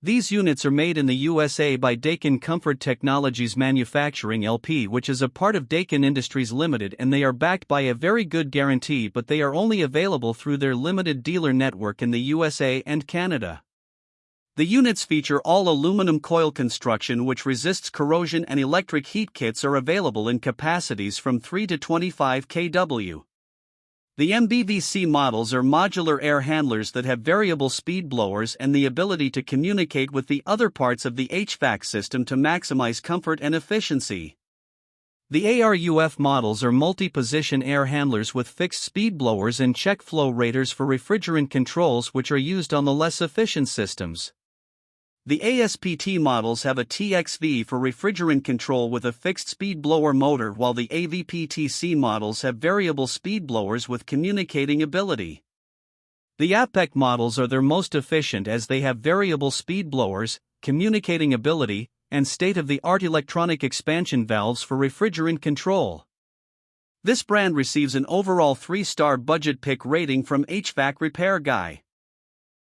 These units are made in the USA by Daikin Comfort Technologies Manufacturing LP, which is a part of Daikin Industries Limited, and they are backed by a very good guarantee, but they are only available through their limited dealer network in the USA and Canada. The units feature all aluminum coil construction which resists corrosion, and electric heat kits are available in capacities from 3 to 25 kW. The MBVC models are modular air handlers that have variable speed blowers and the ability to communicate with the other parts of the HVAC system to maximize comfort and efficiency. The ARUF models are multi-position air handlers with fixed speed blowers and check flow raters for refrigerant controls, which are used on the less efficient systems. The ASPT models have a TXV for refrigerant control with a fixed speed blower motor, while the AVPTC models have variable speed blowers with communicating ability. The AVPEC models are their most efficient as they have variable speed blowers, communicating ability, and state-of-the-art electronic expansion valves for refrigerant control. This brand receives an overall 3-star budget pick rating from HvacRepairGuy.